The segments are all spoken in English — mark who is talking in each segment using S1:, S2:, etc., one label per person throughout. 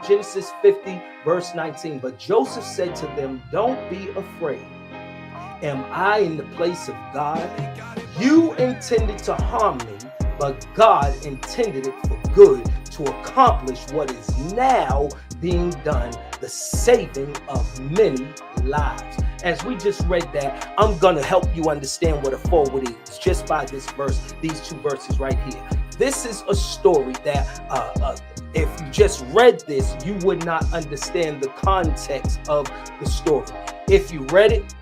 S1: Genesis 50, verse 19. But Joseph said to them, don't be afraid. Am I in the place of God? You intended to harm me, but God intended it for good to accomplish what is now being done, the saving of many lives. As we just read that, I'm going to help you understand what a forward is just by this verse, these two verses right here. This is a story that if you just read this, you would not understand the context of the story. If you read it,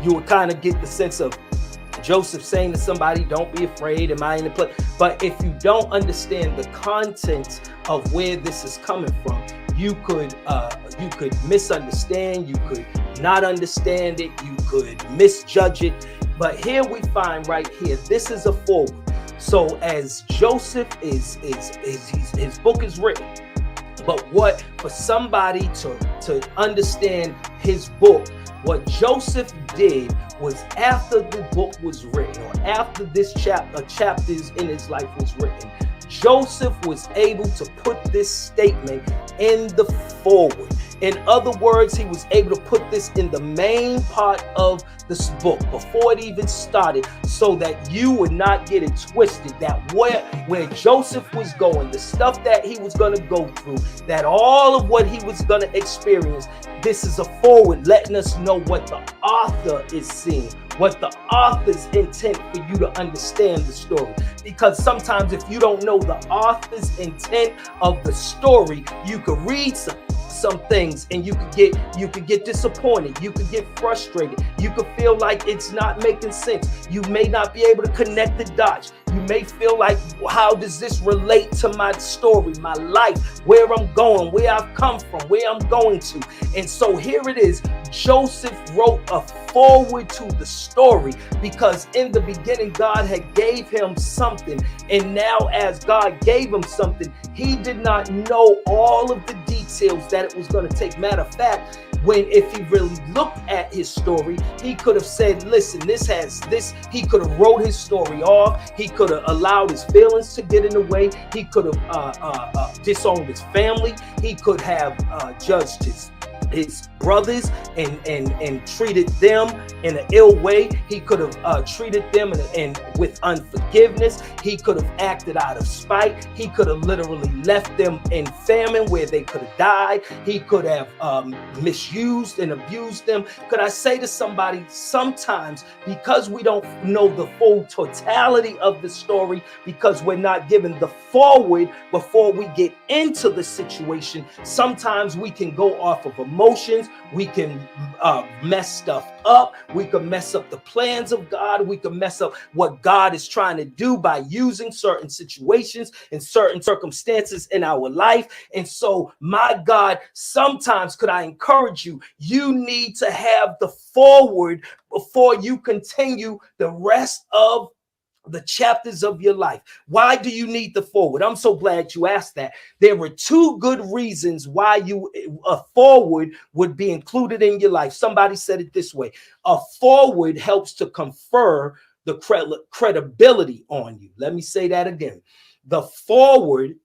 S1: you would kind of get the sense of Joseph saying to somebody, don't be afraid, am I in the place? But if you don't understand the contents of where this is coming from, you could misunderstand, you could not understand it, you could misjudge it. But here we find right here, this is a forward. So as Joseph his book is written, but what for somebody to understand his book, what Joseph did was after the book was written, or after this chapters in his life was written, Joseph was able to put this statement in the forward. In other words, he was able to put this in the main part of this book before it even started, so that you would not get it twisted, that where Joseph was going, the stuff that he was going to go through, that all of what he was going to experience, this is a forward letting us know what the author is seeing, what the author's intent for you to understand the story. Because sometimes if you don't know the author's intent of the story, you could read some things and you could get disappointed, you could get frustrated, you could feel like it's not making sense, you may not be able to connect the dots, you may feel like, how does this relate to my story, my life, where I'm going, where I've come from, where I'm going to. And so here it is, Joseph wrote a forward to the story, because in the beginning God had gave him something, and now as God gave him something, he did not know all of the details that it was going to take. Matter of fact, if he really looked at his story, he could have said, listen, he could have wrote his story off, he could have allowed his feelings to get in the way, he could have disowned his family, he could have judged his brothers and treated them in an ill way. He could have treated them and with unforgiveness. He could have acted out of spite. He could have literally left them in famine where they could have died. He could have misused and abused them. Could I say to somebody, sometimes because we don't know the full totality of the story, because we're not given the forward before we get into the situation, sometimes we can go off of emotions. We can mess stuff up. We can mess up the plans of God. We can mess up what God is trying to do by using certain situations and certain circumstances in our life. And so, my God, sometimes could I encourage you, you need to have the forward before you continue the rest of the chapters of your life. Why do you need the forward? I'm so glad you asked that. There were two good reasons why a forward would be included in your life. Somebody said it this way: a forward helps to confer the credibility on you. Let me say that again. The forward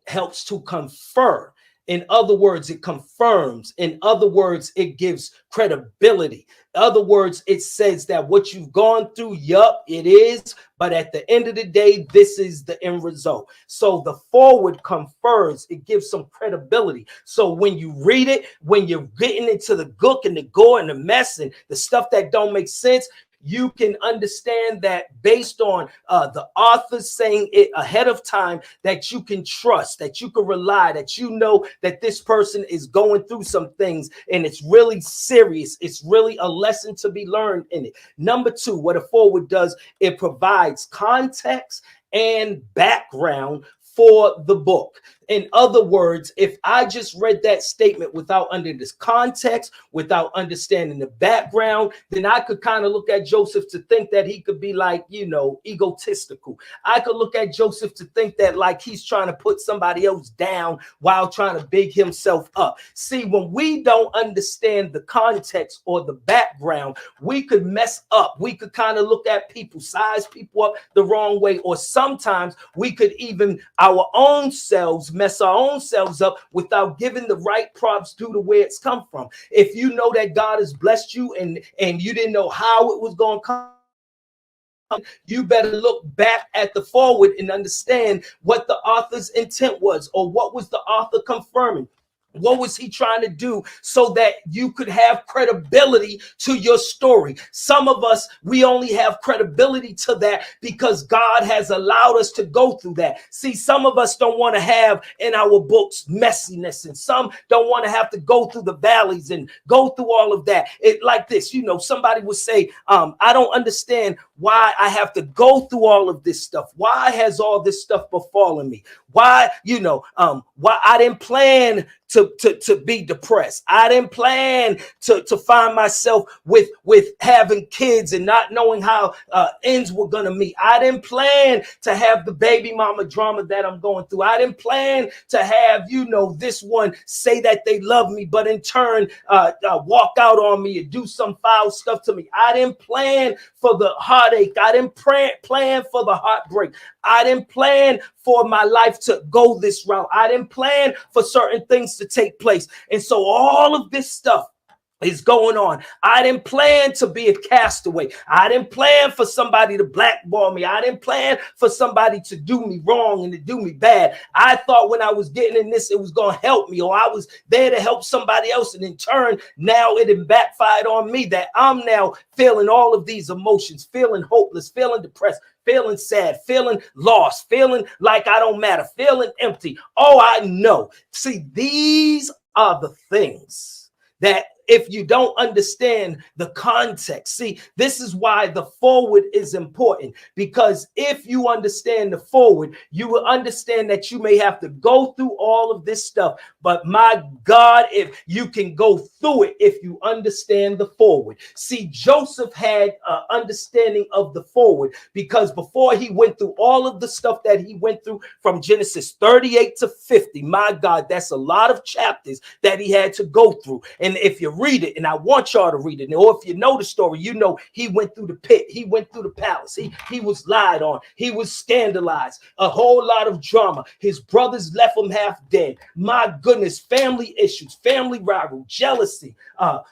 S1: helps to confer. In other words, it confirms. In other words, it gives credibility. In other words, it says that what you've gone through, yup, it is. But at the end of the day, this is the end result. So the forward confers. It gives some credibility. So when you read it, when you're getting into the gook and the gore and the mess and the stuff that don't make sense, you can understand that based on the author saying it ahead of time, that you can trust, that you can rely, that you know that this person is going through some things and it's really serious. It's really a lesson to be learned in it. Number two, what a forward does, it provides context and background for the book. In other words, if I just read that statement without under this context, without understanding the background, then I could kind of look at Joseph to think that he could be like, egotistical. I could look at Joseph to think that like he's trying to put somebody else down while trying to big himself up. See, when we don't understand the context or the background, we could mess up. We could kind of look at people, size people up the wrong way, or sometimes we could even our own selves mess our own selves up without giving the right props due to where it's come from. If you know that God has blessed you and you didn't know how it was going to come, you better look back at the forward and understand what the author's intent was, or what was the author confirming. What was he trying to do so that you could have credibility to your story? Some of us, we only have credibility to that because God has allowed us to go through that. See, some of us don't want to have in our books messiness, and some don't want to have to go through the valleys and go through all of that. It like this, somebody would say, I don't understand why I have to go through all of this stuff. Why has all this stuff befallen me? Why, why I didn't plan to be depressed. I didn't plan to find myself with having kids and not knowing how ends were gonna meet. I didn't plan to have the baby mama drama that I'm going through. I didn't plan to have this one say that they love me, but in turn walk out on me and do some foul stuff to me. I didn't plan for the heartache. I didn't plan for the heartbreak. I didn't plan for my life to go this route. I didn't plan for certain things to take place. And so all of this stuff is going on. I didn't plan to be a castaway. I didn't plan for somebody to blackball me. I didn't plan for somebody to do me wrong and to do me bad. I thought when I was getting in this, it was going to help me, or I was there to help somebody else. And in turn, now it had backfired on me that I'm now feeling all of these emotions, feeling hopeless, feeling depressed, feeling sad, feeling lost, feeling like I don't matter, feeling empty. Oh, I know. See, these are the things that if you don't understand the context, see, this is why the forward is important, because if you understand the forward, you will understand that you may have to go through all of this stuff. But my God, if you can go through it, if you understand the forward. See, Joseph had an understanding of the forward, because before he went through all of the stuff that he went through from Genesis 38 to 50, my God, that's a lot of chapters that he had to go through. And if you read it, and I want y'all to read it, or if you know the story, he went through the pit, he went through the palace, he was lied on, he was scandalized, a whole lot of drama. His brothers left him half dead. My goodness, family issues, family rivalry, jealousy,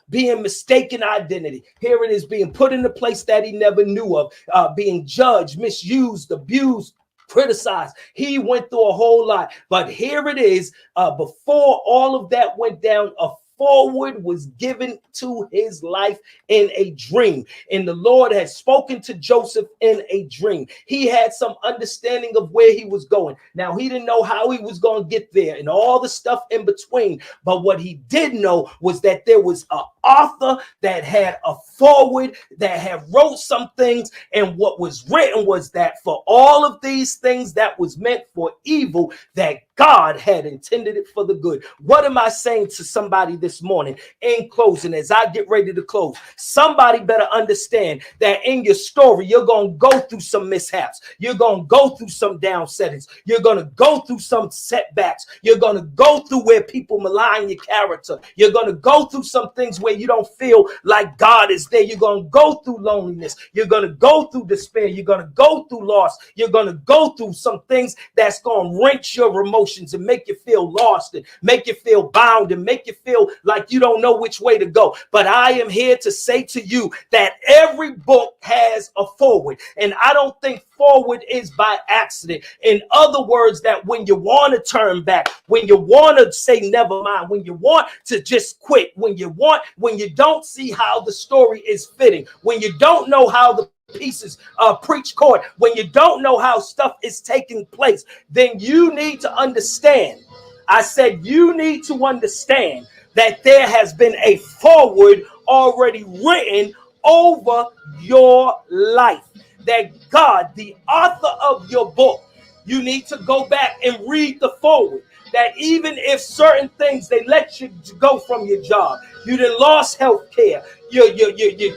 S1: being mistaken identity. Here it is, being put in a place that he never knew of, being judged, misused, abused, criticized. He went through a whole lot. But here it is, before all of that went down, a forward was given to his life in a dream. And the Lord had spoken to Joseph in a dream. He had some understanding of where he was going. Now, he didn't know how he was going to get there and all the stuff in between. But what he did know was that there was an author that had a forward, that had wrote some things. And what was written was that for all of these things that was meant for evil, that God had intended it for the good. What am I saying to somebody this morning in closing, as I get ready to close? Somebody better understand that in your story, you're going to go through some mishaps. You're going to go through some down settings. You're going to go through some setbacks. You're going to go through where people malign your character. You're going to go through some things where you don't feel like God is there. You're going to go through loneliness. You're going to go through despair. You're going to go through loss. You're going to go through some things that's going to wrench your emotions and make you feel lost and make you feel bound and make you feel like you don't know which way to go. But I am here to say to you that every book has a forward, and I don't think forward is by accident. In other words, that when you want to turn back, when you want to say never mind, when you want to just quit, when you don't see how the story is fitting, when you don't know how the pieces preach court, when you don't know how stuff is taking place, then you need to understand. I said you need to understand that there has been a forward already written over your life. That God, the author of your book, you need to go back and read the forward. That even if certain things, they let you go from your job, you done lost health care, you're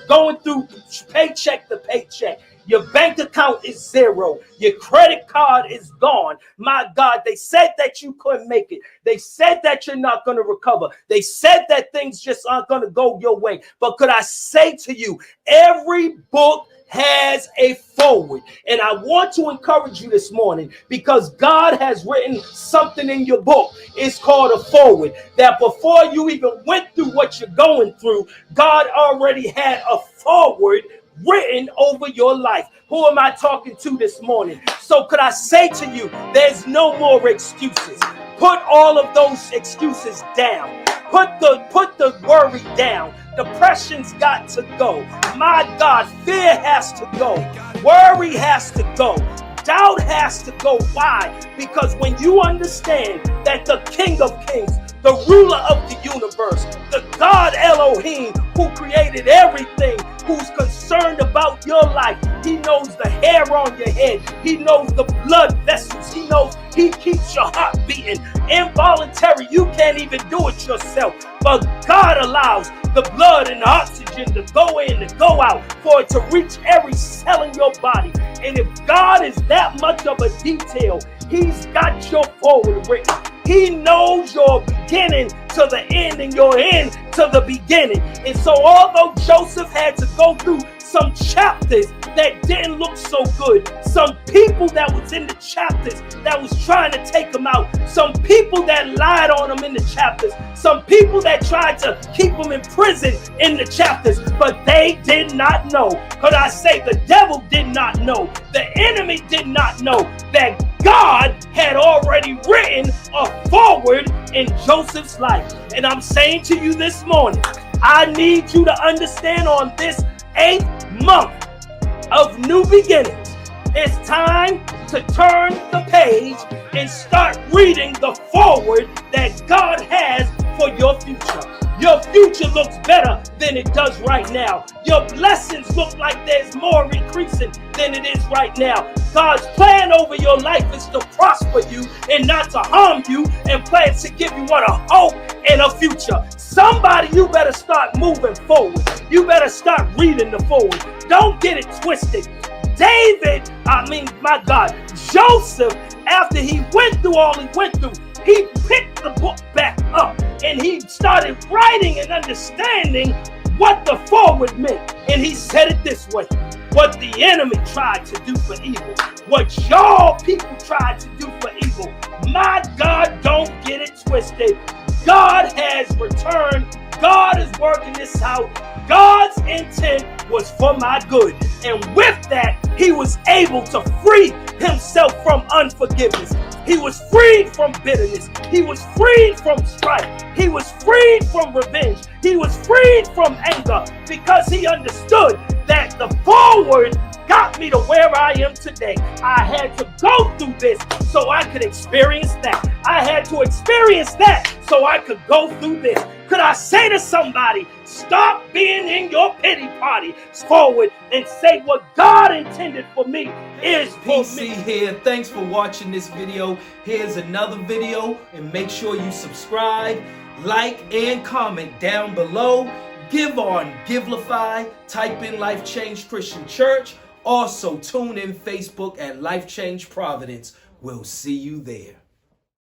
S1: going through paycheck to paycheck, Your bank account is zero. Your credit card is gone. My God, they said that you couldn't make it. They said that you're not going to recover. They said that things just aren't going to go your way. But could I say to you, every book has a forward. And I want to encourage you this morning because God has written something in your book. It's called a forward. That before you even went through what you're going through, God already had a forward written over your life. Who am I talking to this morning? So could I say to you, there's no more excuses. Put all of those excuses down. Put the worry down. Depression's got to go. My God, fear has to go. Worry has to go. Doubt has to go. Why? Because when you understand that the King of Kings, the ruler of the universe, the God Elohim who created everything, who's concerned about your life. He knows the hair on your head. He knows the blood vessels. He knows he keeps your heart beating. Involuntary, you can't even do it yourself. But God allows the blood and the oxygen to go in and go out for it to reach every cell in your body. And if God is that much of a detail, he's got your forward written. He knows your beginning to the end and your end to the beginning. And so although Joseph had to go through some chapters that didn't look so good, some people that was in the chapters that was trying to take him out, some people that lied on him in the chapters, some people that tried to keep him in prison in the chapters, but they did not know. Could I say the devil did not know, the enemy did not know that God had already written a forward in Joseph's life. And I'm saying to you this morning, I need you to understand on this 8th month of new beginnings, it's time to turn the page and start reading the forward that God has for your future. Your future looks better than it does right now. Your blessings look like there's more increasing than it is right now. God's plan over your life is to prosper you and not to harm you, and plans to give you what, a hope and a future. Somebody, you better start moving forward. You better start reading the forward. Don't get it twisted. Joseph, after he went through all he went through, he picked the book back up and he started writing and understanding what the forward meant. And he said it this way: what the enemy tried to do for evil, what y'all people tried to do for evil, my God, don't get it twisted. God has returned. God is working this out. God's intent was for my good. And with that, he was able to free himself from unforgiveness. He was freed from bitterness. He was freed from strife. He was freed from revenge. He was freed from anger, because he understood that the forward got me to where I am today. I had to go through this so I could experience that. I had to experience that so I could go through this. Could I say to somebody, stop being in your pity party forward and say what God intended for me is for me.
S2: PC here. Thanks for watching this video. Here's another video, and make sure you subscribe, like, and comment down below. Give on Givelify. Type in Life Change Christian Church. Also tune in Facebook at Life Change Providence. We'll see you there.